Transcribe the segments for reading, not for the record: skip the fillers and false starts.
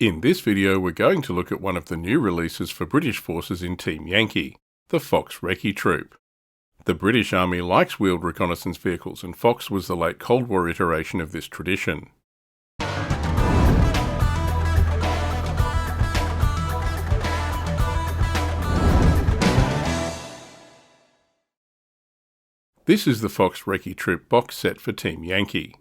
In this video we're going to look at one of the new releases for British forces in Team Yankee, the Fox Recce Troop. The British Army likes wheeled reconnaissance vehicles, and Fox was the late Cold War iteration of this tradition. This is the Fox Recce Troop box set for Team Yankee.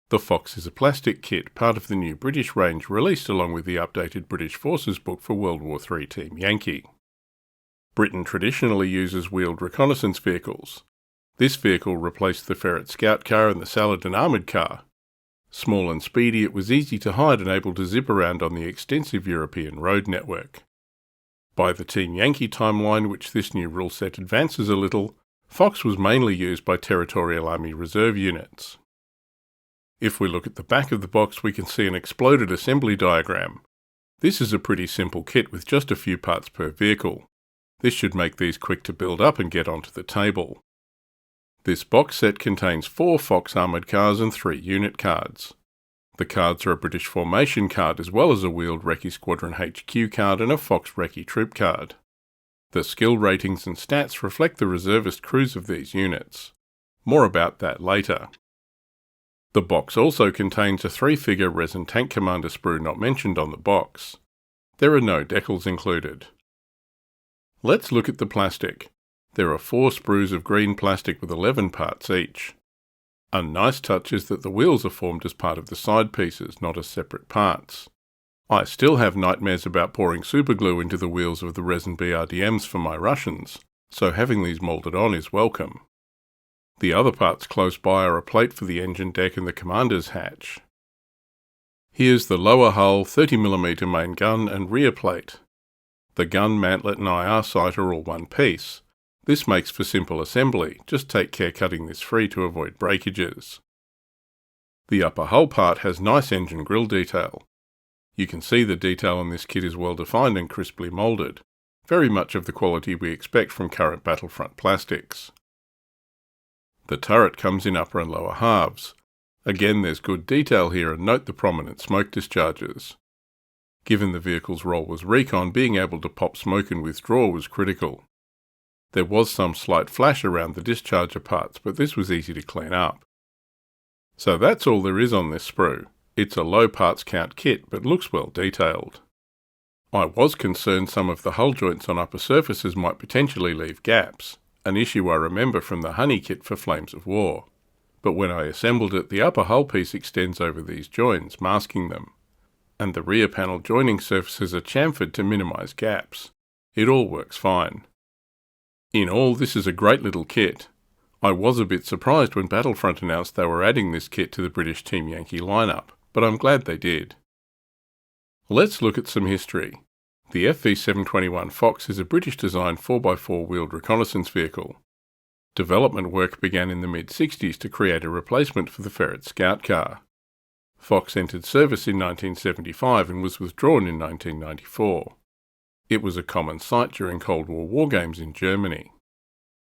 The Fox is a plastic kit, part of the new British range released along with the updated British Forces book for World War III Team Yankee. Britain traditionally uses wheeled reconnaissance vehicles. This vehicle replaced the Ferret Scout car and the Saladin armoured car. Small and speedy, it was easy to hide and able to zip around on the extensive European road network. By the Team Yankee timeline, which this new rule set advances a little, Fox was mainly used by Territorial Army Reserve units. If we look at the back of the box, we can see an exploded assembly diagram. This is a pretty simple kit with just a few parts per vehicle. This should make these quick to build up and get onto the table. This box set contains 4 Fox armoured cars and 3 unit cards. The cards are a British formation card as well as a wheeled Recce Squadron HQ card and a Fox Recce Troop card. The skill ratings and stats reflect the reservist crews of these units. More about that later. The box also contains a 3-figure resin tank commander sprue not mentioned on the box. There are no decals included. Let's look at the plastic. There are 4 sprues of green plastic with 11 parts each. A nice touch is that the wheels are formed as part of the side pieces, not as separate parts. I still have nightmares about pouring superglue into the wheels of the resin BRDMs for my Russians, so having these moulded on is welcome. The other parts close by are a plate for the engine deck and the commander's hatch. Here's the lower hull, 30mm main gun and rear plate. The gun, mantlet and IR sight are all one piece. This makes for simple assembly, just take care cutting this free to avoid breakages. The upper hull part has nice engine grille detail. You can see the detail on this kit is well defined and crisply moulded, very much of the quality we expect from current Battlefront plastics. The turret comes in upper and lower halves. Again, there's good detail here, and note the prominent smoke discharges. Given the vehicle's role was recon, being able to pop smoke and withdraw was critical. There was some slight flash around the discharger parts, but this was easy to clean up. So that's all there is on this sprue. It's a low parts count kit, but looks well detailed. I was concerned some of the hull joints on upper surfaces might potentially leave gaps, an issue I remember from the Honey kit for Flames of War. But when I assembled it, the upper hull piece extends over these joins, masking them, and the rear panel joining surfaces are chamfered to minimise gaps. It all works fine. In all, this is a great little kit. I was a bit surprised when Battlefront announced they were adding this kit to the British Team Yankee lineup, but I'm glad they did. Let's look at some history. The FV721 Fox is a British-designed 4x4 wheeled reconnaissance vehicle. Development work began in the mid-60s to create a replacement for the Ferret Scout car. Fox entered service in 1975 and was withdrawn in 1994. It was a common sight during Cold War wargames in Germany.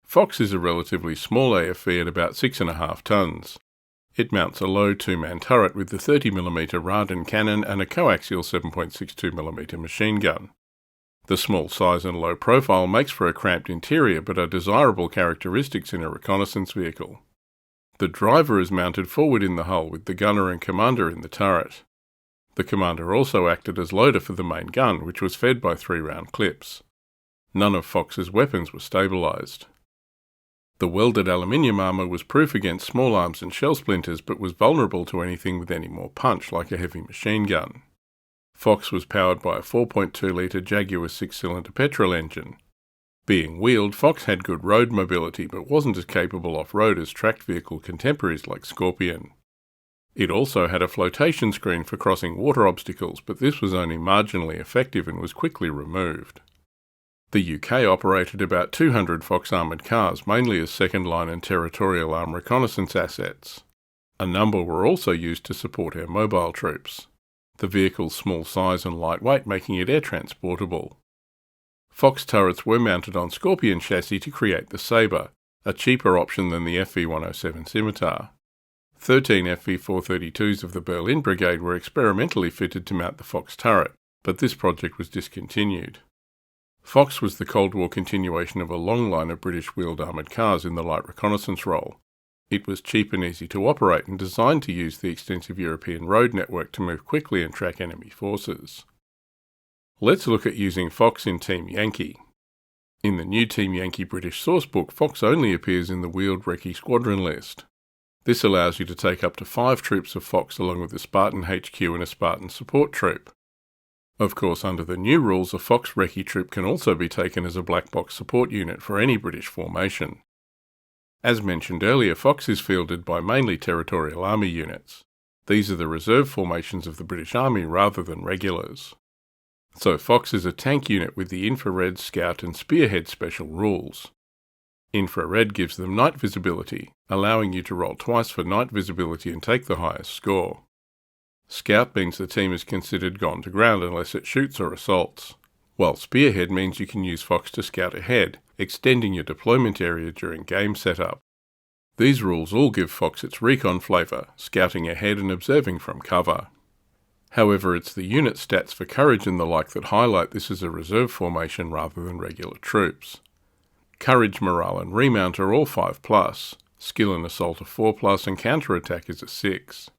Fox is a relatively small AFV at about 6.5 tons. It mounts a low 2-man turret with the 30mm Radin cannon and a coaxial 7.62mm machine gun. The small size and low profile makes for a cramped interior, but are desirable characteristics in a reconnaissance vehicle. The driver is mounted forward in the hull with the gunner and commander in the turret. The commander also acted as loader for the main gun, which was fed by 3-round clips. None of Fox's weapons were stabilised. The welded aluminium armour was proof against small arms and shell splinters, but was vulnerable to anything with any more punch, like a heavy machine gun. Fox was powered by a 4.2-litre Jaguar 6-cylinder petrol engine. Being wheeled, Fox had good road mobility, but wasn't as capable off-road as tracked vehicle contemporaries like Scorpion. It also had a flotation screen for crossing water obstacles, but this was only marginally effective and was quickly removed. The UK operated about 200 Fox armoured cars, mainly as second-line and territorial armed reconnaissance assets. A number were also used to support air mobile troops, the vehicle's small size and lightweight making it air transportable. Fox turrets were mounted on Scorpion chassis to create the Sabre, a cheaper option than the FV107 Scimitar. 13 FV432s of the Berlin Brigade were experimentally fitted to mount the Fox turret, but this project was discontinued. Fox was the Cold War continuation of a long line of British wheeled armoured cars in the light reconnaissance role. It was cheap and easy to operate and designed to use the extensive European road network to move quickly and track enemy forces. Let's look at using Fox in Team Yankee. In the new Team Yankee British sourcebook, Fox only appears in the wheeled recce squadron list. This allows you to take up to 5 troops of Fox along with a Spartan HQ and a Spartan support troop. Of course, under the new rules, a Fox Recce Troop can also be taken as a black box support unit for any British formation. As mentioned earlier, Fox is fielded by mainly Territorial Army units. These are the reserve formations of the British Army rather than regulars. So Fox is a tank unit with the Infrared, Scout and Spearhead special rules. Infrared gives them night visibility, allowing you to roll twice for night visibility and take the highest score. Scout means the team is considered gone to ground unless it shoots or assaults, while Spearhead means you can use Fox to scout ahead, extending your deployment area during game setup. These rules all give Fox its recon flavour, scouting ahead and observing from cover. However, it's the unit stats for courage and the like that highlight this as a reserve formation rather than regular troops. Courage, morale and remount are all 5+, skill and assault are 4+, and counter-attack is a 6.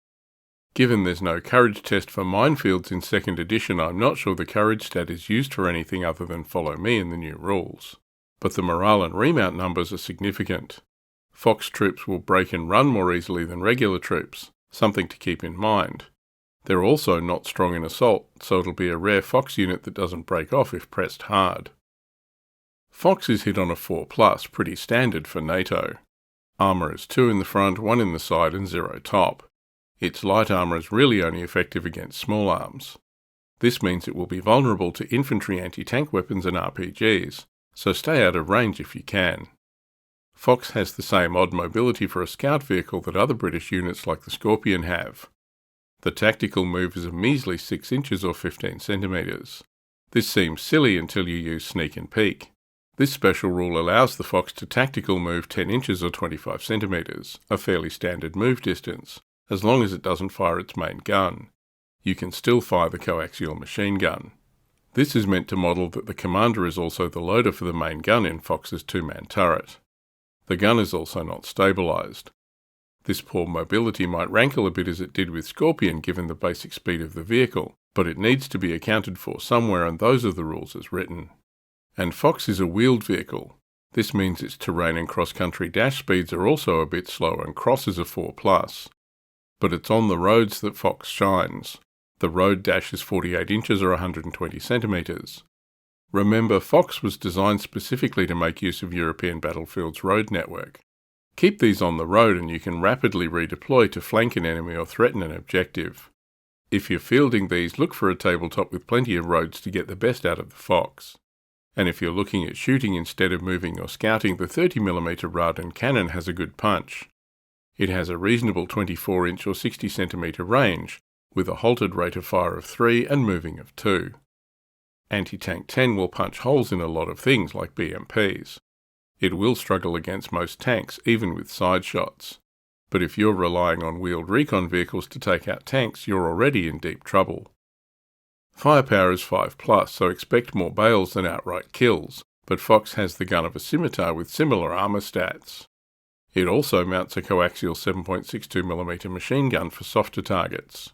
Given there's no courage test for minefields in 2nd edition, I'm not sure the courage stat is used for anything other than follow me in the new rules. But the morale and remount numbers are significant. Fox troops will break and run more easily than regular troops, something to keep in mind. They're also not strong in assault, so it'll be a rare Fox unit that doesn't break off if pressed hard. Fox is hit on a 4+, pretty standard for NATO. Armour is 2 in the front, 1 in the side and 0 top. Its light armour is really only effective against small arms. This means it will be vulnerable to infantry anti-tank weapons and RPGs, so stay out of range if you can. Fox has the same odd mobility for a scout vehicle that other British units like the Scorpion have. The tactical move is a measly 6 inches or 15 centimetres. This seems silly until you use sneak and peek. This special rule allows the Fox to tactical move 10 inches or 25 centimetres, a fairly standard move distance, as long as it doesn't fire its main gun. You can still fire the coaxial machine gun. This is meant to model that the commander is also the loader for the main gun in Fox's 2-man turret. The gun is also not stabilised. This poor mobility might rankle a bit as it did with Scorpion given the basic speed of the vehicle, but it needs to be accounted for somewhere and those are the rules as written. And Fox is a wheeled vehicle. This means its terrain and cross-country dash speeds are also a bit slow and cross is a 4+. But it's on the roads that Fox shines. The road dash is 48 inches or 120 centimetres. Remember, Fox was designed specifically to make use of European battlefields' road network. Keep these on the road and you can rapidly redeploy to flank an enemy or threaten an objective. If you're fielding these, look for a tabletop with plenty of roads to get the best out of the Fox. And if you're looking at shooting instead of moving or scouting, the 30mm Radan cannon has a good punch. It has a reasonable 24-inch or 60cm range, with a halted rate of fire of 3 and moving of 2. Anti-Tank 10 will punch holes in a lot of things like BMPs. It will struggle against most tanks, even with side shots. But if you're relying on wheeled recon vehicles to take out tanks, you're already in deep trouble. Firepower is 5+, so expect more bales than outright kills, but Fox has the gun of a scimitar with similar armour stats. It also mounts a coaxial 7.62mm machine gun for softer targets.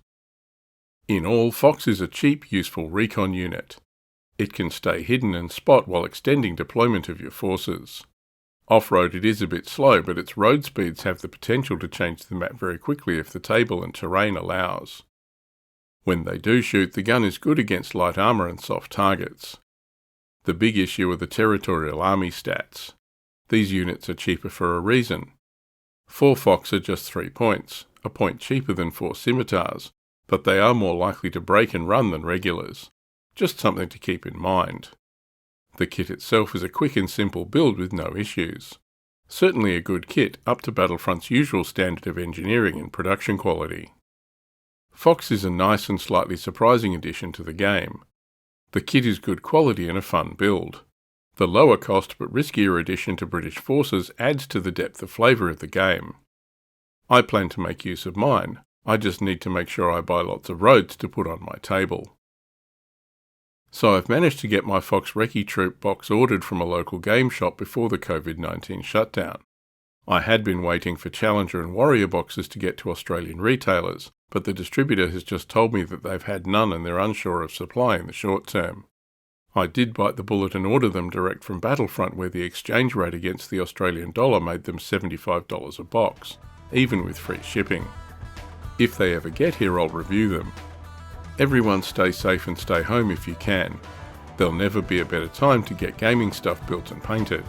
In all, Fox is a cheap, useful recon unit. It can stay hidden and spot while extending deployment of your forces. Off-road it is a bit slow, but its road speeds have the potential to change the map very quickly if the table and terrain allows. When they do shoot, the gun is good against light armour and soft targets. The big issue are the Territorial Army stats. These units are cheaper for a reason. 4 Fox are just 3 points, a point cheaper than 4 scimitars, but they are more likely to break and run than regulars. Just something to keep in mind. The kit itself is a quick and simple build with no issues. Certainly a good kit, up to Battlefront's usual standard of engineering and production quality. Fox is a nice and slightly surprising addition to the game. The kit is good quality and a fun build. The lower cost but riskier addition to British forces adds to the depth of flavour of the game. I plan to make use of mine. I just need to make sure I buy lots of roads to put on my table. So I've managed to get my Fox Recce Troop box ordered from a local game shop before the COVID-19 shutdown. I had been waiting for Challenger and Warrior boxes to get to Australian retailers, but the distributor has just told me that they've had none and they're unsure of supply in the short term. I did bite the bullet and order them direct from Battlefront, where the exchange rate against the Australian dollar made them $75 a box, even with free shipping. If they ever get here, I'll review them. Everyone stay safe and stay home if you can. There'll never be a better time to get gaming stuff built and painted.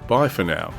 Bye for now.